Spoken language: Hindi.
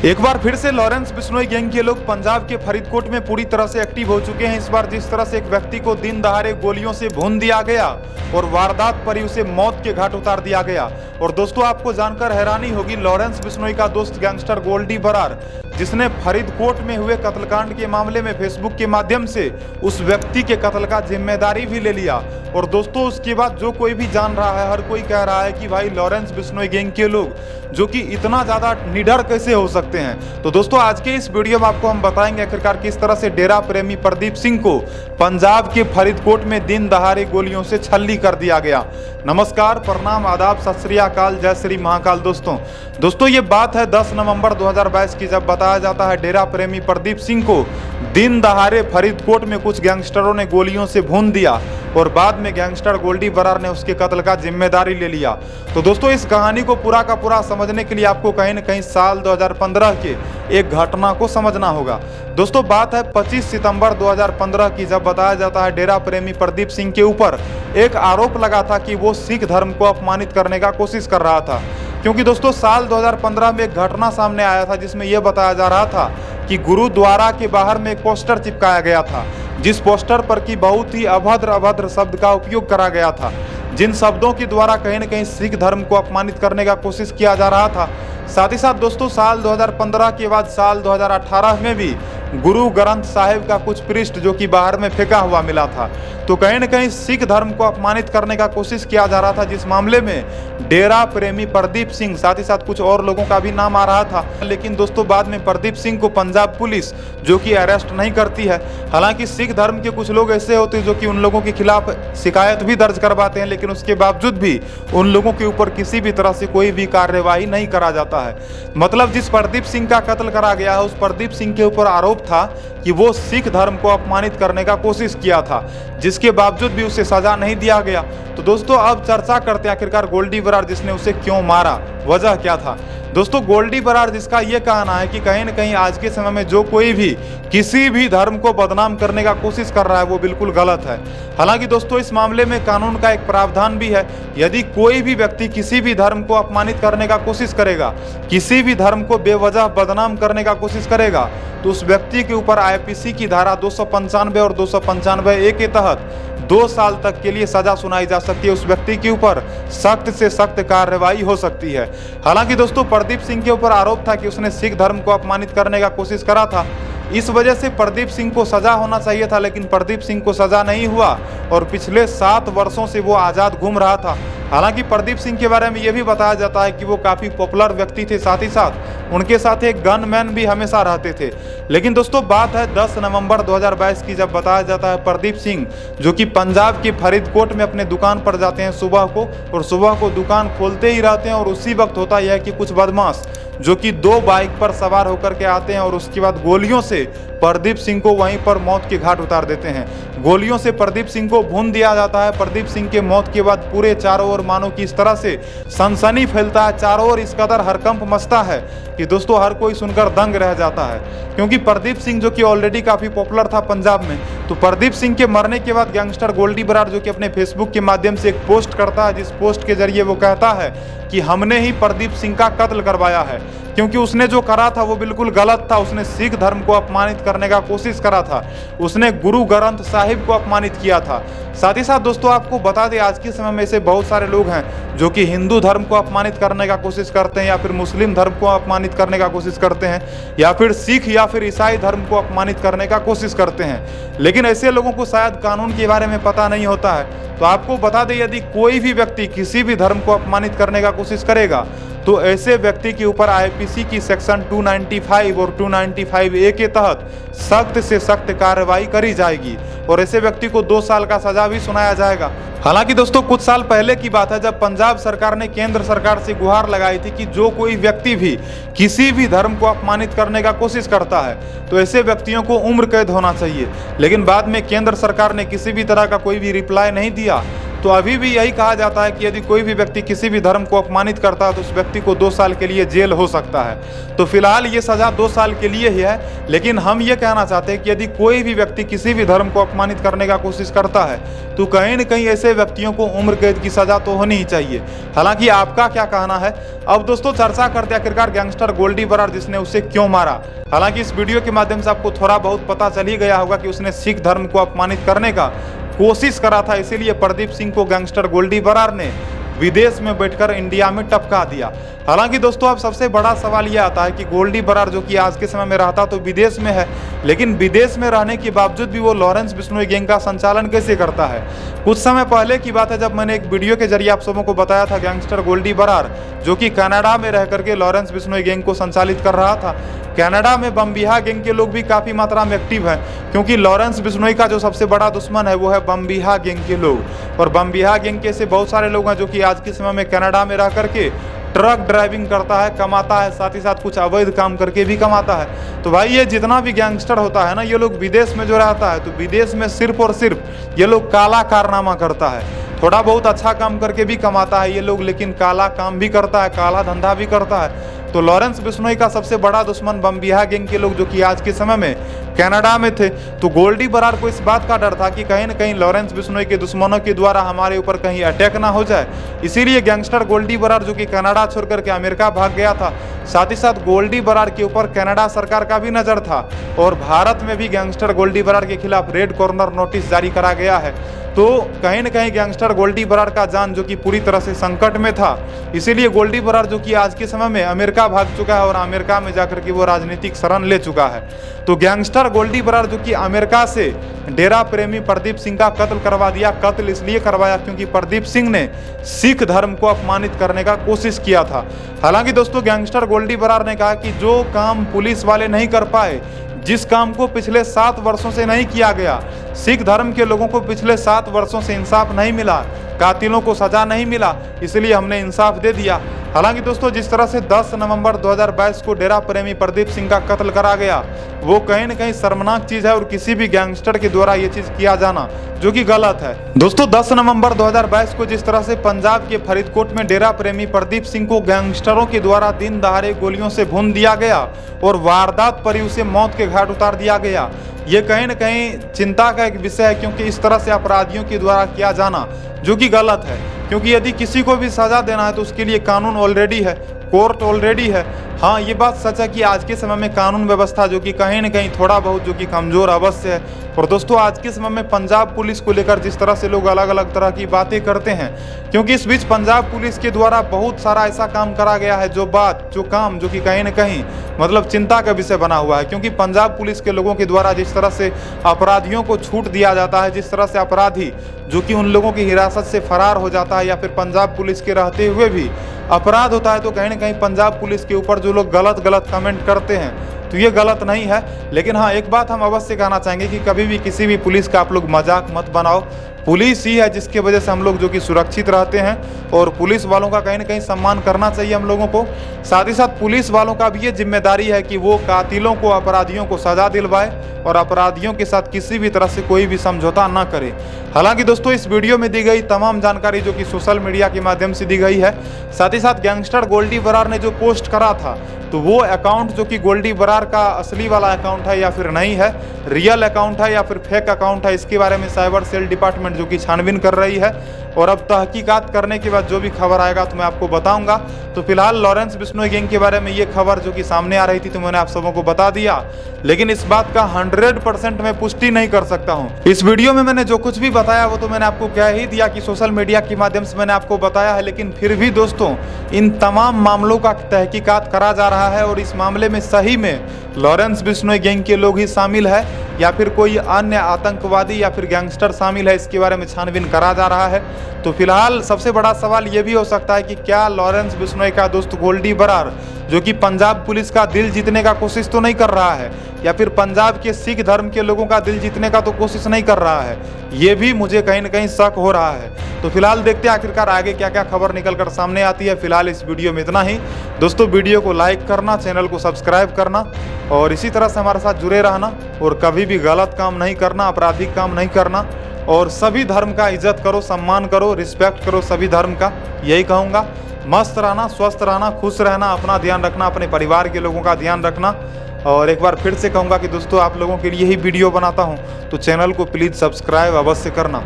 एक बार फिर से लॉरेंस बिश्नोई गैंग के लोग पंजाब के फरीदकोट में पूरी तरह से एक्टिव हो चुके हैं। इस बार जिस तरह से एक व्यक्ति को दिन दहाड़े गोलियों से भून दिया गया और वारदात पर ही उसे मौत के घाट उतार दिया गया। और दोस्तों, आपको जानकर हैरानी होगी, लॉरेंस बिश्नोई का दोस्त गैंगस्टर गोल्डी बरार, जिसने फरीदकोट में हुए कत्लकांड के मामले में फेसबुक के माध्यम से उस व्यक्ति के कत्ल का जिम्मेदारी भी ले लिया। और दोस्तों, उसके बाद जो कोई भी जान रहा है, हर कोई कह रहा है कि भाई लॉरेंस बिश्नोई गैंग के लोग जो कि इतना ज्यादा निडर कैसे हो सकते हैं। तो दोस्तों, आज के इस वीडियो में आपको हम बताएंगे आखिरकार किस तरह से डेरा प्रेमी प्रदीप सिंह को पंजाब के फरीदकोट में दिन दहाड़े गोलियों से छल्ली कर दिया गया। नमस्कार, प्रणाम, आदाब, सत श्री अकाल, जय श्री महाकाल। दोस्तों ये बात है 10 नवंबर 2022 की, जब बताया जाता है डेरा प्रेमी प्रदीप सिंह को दिन दहाड़े फरीदकोट में कुछ गैंगस्टरों ने गोलियों से भून दिया और बाद में गैंगस्टर गोल्डी बरार ने उसके कत्ल का जिम्मेदारी ले लिया। तो दोस्तों, इस कहानी को पूरा का पूरा समझने के लिए आपको कहीं न कहीं साल 2015 के एक घटना को समझना होगा। दोस्तों, बात है 25 सितंबर 2015 की, जब बताया जाता है डेरा प्रेमी प्रदीप सिंह के ऊपर एक आरोप लगा था कि वो सिख धर्म को अपमानित करने का कोशिश कर रहा था। क्योंकि दोस्तों, साल 2015 में एक घटना सामने आया था जिसमें यह बताया जा रहा था कि गुरुद्वारा के बाहर में एक पोस्टर चिपकाया गया था, जिस पोस्टर पर कि बहुत ही अभद्र शब्द का उपयोग करा गया था, जिन शब्दों के द्वारा कहीं न कहीं सिख धर्म को अपमानित करने का कोशिश किया जा रहा था। साथ ही साथ दोस्तों, साल 2015 के बाद साल 2018 में भी गुरु ग्रंथ साहिब का कुछ पृष्ठ जो कि बाहर में फेंका हुआ मिला था। तो कहीं न कहीं सिख धर्म को अपमानित करने का कोशिश किया जा रहा था, जिस मामले में डेरा प्रेमी प्रदीप सिंह, साथ ही साथ कुछ और लोगों का भी नाम आ रहा था। लेकिन दोस्तों, बाद में प्रदीप सिंह को पंजाब पुलिस जो कि अरेस्ट नहीं करती है। हालांकि सिख धर्म के कुछ लोग ऐसे होते हैं जो कि उन लोगों के खिलाफ शिकायत भी दर्ज करवाते हैं, लेकिन उसके बावजूद भी उन लोगों के ऊपर किसी भी तरह से कोई भी कार्यवाही नहीं करा जाता है। मतलब जिस प्रदीप सिंह का कत्ल करा गया है, उस प्रदीप सिंह के ऊपर आरोप था कि वो सिख धर्म को अपमानित करने का कोशिश किया था, जिसके बावजूद भी उसे सजा नहीं दिया गया। तो दोस्तों, अब चर्चा करते हैं आखिरकार गोल्डी बरार जिसने उसे क्यों मारा, वजह क्या था। दोस्तों, गोल्डी बरार जिसका यह कहना है कि कहीं न कहीं आज के समय में जो कोई भी किसी भी धर्म को बदनाम करने का कोशिश कर रहा है वो बिल्कुल गलत है। हालांकि दोस्तों, इस मामले में कानून का एक प्रावधान भी है। यदि कोई भी व्यक्ति किसी भी धर्म को अपमानित करने का कोशिश करेगा, किसी भी धर्म को बेवजह बदनाम करने का कोशिश करेगा, तो उस व्यक्ति के ऊपर आईपीसी की धारा 295 और 295A के तहत 2 साल तक के लिए सजा सुनाई जा सकती है। उस व्यक्ति के ऊपर सख्त से सख्त कार्रवाई हो सकती है। हालांकि दोस्तों, प्रदीप सिंह के ऊपर आरोप था कि उसने सिख धर्म को अपमानित करने का कोशिश करा था। इस वजह से प्रदीप सिंह को सजा होना चाहिए था, लेकिन प्रदीप सिंह को सजा नहीं हुआ और पिछले 7 वर्षों से वो आज़ाद घूम रहा था। हालांकि प्रदीप सिंह के बारे में यह भी बताया जाता है कि वो काफ़ी पॉपुलर व्यक्ति थे, साथ ही साथ उनके साथ एक गनमैन भी हमेशा रहते थे। लेकिन दोस्तों, बात है 10 नवंबर 2022 की, जब बताया जाता है प्रदीप सिंह जो कि पंजाब के फरीदकोट में अपने दुकान पर जाते हैं सुबह को, और सुबह को दुकान खोलते ही रहते हैं। और उसी वक्त होता यह है कि कुछ बदमाश जो कि 2 बाइक पर सवार होकर के आते हैं और उसके बाद गोलियों से प्रदीप सिंह को वहीं पर मौत के घाट उतार देते हैं। गोलियों से प्रदीप सिंह को भून दिया जाता है। प्रदीप सिंह के मौत के बाद पूरे चारों ओर मानो कि इस तरह से सनसनी फैलता है, चारों ओर इस कदर हरकंप मचता है कि दोस्तों हर कोई सुनकर दंग रह जाता है। क्योंकि प्रदीप सिंह जो कि ऑलरेडी काफ़ी पॉपुलर था पंजाब में, तो प्रदीप सिंह के मरने के बाद गैंगस्टर गोल्डी बरार जो कि अपने फेसबुक के माध्यम से एक पोस्ट करता है, जिस पोस्ट के जरिए वो कहता है कि हमने ही प्रदीप सिंह का कत्ल करवाया है, क्योंकि उसने जो करा था वो बिल्कुल गलत था। उसने सिख धर्म को अपमानित करने का कोशिश करा था, उसने गुरु ग्रंथ साहिब को अपमानित किया था। साथ ही साथ दोस्तों, आपको बता दें, आज के समय में ऐसे बहुत सारे लोग हैं जो कि हिंदू धर्म को अपमानित करने का कोशिश करते हैं, या फिर मुस्लिम धर्म को अपमानित करने का कोशिश करते हैं, या फिर सिख या फिर ईसाई धर्म को अपमानित करने का कोशिश करते हैं। लेकिन ऐसे लोगों को शायद कानून के बारे में पता नहीं होता है। तो आपको बता दें, यदि कोई भी व्यक्ति किसी भी धर्म को अपमानित करने का कोशिश करेगा, तो ऐसे व्यक्ति के ऊपर आईपीसी की सेक्शन 295 और 295A के तहत सख्त से सख्त कार्रवाई करी जाएगी और ऐसे व्यक्ति को 2 साल का सजा भी सुनाया जाएगा। हालांकि दोस्तों, कुछ साल पहले की बात है जब पंजाब सरकार ने केंद्र सरकार से गुहार लगाई थी कि जो कोई व्यक्ति भी किसी भी धर्म को अपमानित करने का कोशिश करता है तो ऐसे व्यक्तियों को उम्र कैद होना चाहिए। लेकिन बाद में केंद्र सरकार ने किसी भी तरह का कोई भी रिप्लाई नहीं दिया तो अभी भी यही कहा जाता है कि यदि कोई भी व्यक्ति किसी भी धर्म को अपमानित करता है तो उस व्यक्ति को 2 साल के लिए जेल हो सकता है। तो फिलहाल ये सज़ा 2 साल के लिए ही है, लेकिन हम ये कहना चाहते हैं कि यदि कोई भी व्यक्ति किसी भी धर्म को अपमानित करने का कोशिश करता है तो कहीं न कहीं ऐसे व्यक्तियों को उम्र कैद की सज़ा तो होनी ही चाहिए। हालांकि आपका क्या कहना है? अब दोस्तों चर्चा करते हैं आखिरकार गैंगस्टर गोल्डी बरार जिसने उसे क्यों मारा। हालांकि इस वीडियो के माध्यम से आपको थोड़ा बहुत पता चल ही गया होगा कि उसने सिख धर्म को अपमानित करने का कोशिश करा था, इसीलिए प्रदीप सिंह को गैंगस्टर गोल्डी बरार ने विदेश में बैठकर इंडिया में टपका दिया। हालांकि दोस्तों अब सबसे बड़ा सवाल यह आता है कि गोल्डी बरार जो कि आज के समय में रहता तो विदेश में है, लेकिन विदेश में रहने के बावजूद भी वो लॉरेंस बिश्नोई गैंग का संचालन कैसे करता है। कुछ समय पहले की बात है जब मैंने एक वीडियो के जरिए आप सबों को बताया था गैंगस्टर गोल्डी बरार जो कि कनाडा में रह करके लॉरेंस बिश्नोई गैंग को संचालित कर रहा था। कनाडा में बम्बिहा गैंग के लोग भी काफ़ी मात्रा में एक्टिव हैं, क्योंकि लॉरेंस बिश्नोई का जो सबसे बड़ा दुश्मन है वो है बम्बिहा गैंग के लोग। और बम्बिहा गैंग के ऐसे बहुत सारे लोग हैं जो कि आज के समय में कनाडा में रह करके ट्रक ड्राइविंग करता है, कमाता है, साथ ही साथ कुछ अवैध काम करके भी कमाता है। तो भाई ये जितना भी गैंगस्टर होता है ना, ये लोग विदेश में जो रहता है तो विदेश में सिर्फ और सिर्फ ये लोग काला कारनामा करता है। थोड़ा बहुत अच्छा काम करके भी कमाता है ये लोग, लेकिन काला काम भी करता है, काला धंधा भी करता है। तो लॉरेंस बिश्नोई का सबसे बड़ा दुश्मन बम्बिहा गैंग के लोग जो कि आज के समय में कनाडा में थे। तो गोल्डी बरार को इस बात का डर था कि कहीं न कहीं लॉरेंस बिश्नोई के दुश्मनों के द्वारा हमारे ऊपर कहीं अटैक ना हो जाए, इसीलिए गैंगस्टर गोल्डी बरार जो कि कनाडा छोड़ करके अमेरिका भाग गया था। साथ ही साथ गोल्डी बरार के ऊपर कनाडा सरकार का भी नज़र था और भारत में भी गैंगस्टर गोल्डी बरार के खिलाफ रेड कॉर्नर नोटिस जारी करा गया है। तो कहीं न कहीं गैंगस्टर गोल्डी बरार का जान जो कि पूरी तरह से संकट में था, इसीलिए गोल्डी बरार जो कि आज के समय में अमेरिका भाग चुका है और अमेरिका में जाकर के वो राजनीतिक शरण ले चुका है। तो गैंगस्टर गोल्डी बरार जो कि अमेरिका से डेरा प्रेमी प्रदीप सिंह का कत्ल करवा दिया। कत्ल इसलिए करवाया क्योंकि प्रदीप सिंह ने सिख धर्म को अपमानित करने का कोशिश किया था। हालांकि दोस्तों गैंगस्टर गोल्डी बरार ने कहा कि जो काम पुलिस वाले नहीं कर पाए, जिस काम को पिछले 7 वर्षों से नहीं किया गया, सिख धर्म के लोगों को पिछले 7 वर्षों से इंसाफ नहीं मिला, कातिलों को सजा नहीं मिला, इसलिए हमने इंसाफ दे दिया। हालांकि दोस्तों जिस तरह से 10 नवंबर 2022 को डेरा प्रेमी प्रदीप सिंह का कत्ल करा गया वो कहीं न कहीं शर्मनाक चीज़ है और किसी भी गैंगस्टर के द्वारा ये चीज़ किया जाना जो कि गलत है। दोस्तों 10 नवंबर 2022 को जिस तरह से पंजाब के फरीदकोट में डेरा प्रेमी प्रदीप सिंह को गैंगस्टरों के द्वारा दिन दहाड़े गोलियों से भून दिया गया और वारदात पर ही उसे मौत के घाट उतार दिया गया, ये कहीं न कहीं चिंता का एक विषय है, क्योंकि इस तरह से अपराधियों के द्वारा किया जाना जो कि गलत है। क्योंकि यदि किसी को भी सजा देना है तो उसके लिए कानून ऑलरेडी है, कोर्ट ऑलरेडी है। हाँ ये बात सच है कि आज के समय में कानून व्यवस्था जो कि कहीं न कहीं थोड़ा बहुत जो कि कमज़ोर अवश्य है। और दोस्तों आज के समय में पंजाब पुलिस को लेकर जिस तरह से लोग अलग अलग तरह की बातें करते हैं, क्योंकि इस बीच पंजाब पुलिस के द्वारा बहुत सारा ऐसा काम करा गया है जो काम जो कि कहीं न कहीं मतलब चिंता का विषय बना हुआ है। क्योंकि पंजाब पुलिस के लोगों के द्वारा जिस तरह से अपराधियों को छूट दिया जाता है, जिस तरह से अपराधी जो कि उन लोगों की हिरासत से फरार हो जाता है या फिर पंजाब पुलिस के रहते हुए भी अपराध होता है, तो कहीं न कहीं पंजाब पुलिस के ऊपर जो लोग गलत कमेंट करते हैं तो ये गलत नहीं है। लेकिन हाँ एक बात हम अवश्य कहना चाहेंगे कि कभी भी किसी भी पुलिस का आप लोग मजाक मत बनाओ। पुलिस ही है जिसकी वजह से हम लोग जो कि सुरक्षित रहते हैं और पुलिस वालों का कहीं न कहीं सम्मान करना चाहिए हम लोगों को। साथ ही साथ पुलिस वालों का भी ये जिम्मेदारी है कि वो कातिलों को, अपराधियों को सजा दिलवाए और अपराधियों के साथ किसी भी तरह से कोई भी समझौता ना करे। हालांकि दोस्तों इस वीडियो में दी गई तमाम जानकारी जो कि सोशल मीडिया के माध्यम से दी गई है, साथ ही साथ गैंगस्टर गोल्डी बरार ने जो पोस्ट करा था तो वो अकाउंट जो कि गोल्डी बरार का असली वाला अकाउंट है या फिर नहीं है, रियल अकाउंट है या फिर फेक अकाउंट है, इसके बारे में साइबर सेल डिपार्टमेंट जो कि छानबीन कर रही है। और अब तहकीकात करने के बाद जो भी खबर आएगा तो मैं आपको बताऊंगा। तो फिलहाल लॉरेंस बिश्नोई गैंग के बारे में ये खबर जो कि सामने आ रही थी तो मैंने आप सबों को बता दिया, लेकिन इस बात का 100% मैं पुष्टि नहीं कर सकता हूँ। इस वीडियो में मैंने जो कुछ भी बताया वो तो मैंने आपको कह ही दिया कि सोशल मीडिया के माध्यम से मैंने आपको बताया है, लेकिन फिर भी दोस्तों इन तमाम मामलों का तहकीकात करा जा रहा है और इस मामले में सही में लॉरेंस बिश्नोई गैंग के लोग ही शामिल है या फिर कोई अन्य आतंकवादी या फिर गैंगस्टर शामिल है, इसके बारे में छानबीन करा जा रहा है। तो फिलहाल सबसे बड़ा सवाल ये भी हो सकता है कि क्या लॉरेंस बिश्नोई का दोस्त गोल्डी बरार जो कि पंजाब पुलिस का दिल जीतने का कोशिश तो नहीं कर रहा है या फिर पंजाब के सिख धर्म के लोगों का दिल जीतने का तो कोशिश नहीं कर रहा है, ये भी मुझे कहीं न कहीं शक हो रहा है। तो फिलहाल देखते हैं आखिरकार आगे क्या क्या खबर निकल कर सामने आती है। फिलहाल इस वीडियो में इतना ही। दोस्तों वीडियो को लाइक करना, चैनल को सब्सक्राइब करना और इसी तरह से हमारे साथ जुड़े रहना और कभी भी गलत काम नहीं करना, आपराधिक काम नहीं करना। और सभी धर्म का इज्जत करो, सम्मान करो, रिस्पेक्ट करो सभी धर्म का, यही कहूँगा। मस्त रहना, स्वस्थ रहना, खुश रहना, अपना ध्यान रखना, अपने परिवार के लोगों का ध्यान रखना। और एक बार फिर से कहूँगा कि दोस्तों आप लोगों के लिए ही वीडियो बनाता हूँ, तो चैनल को प्लीज़ सब्सक्राइब अवश्य करना।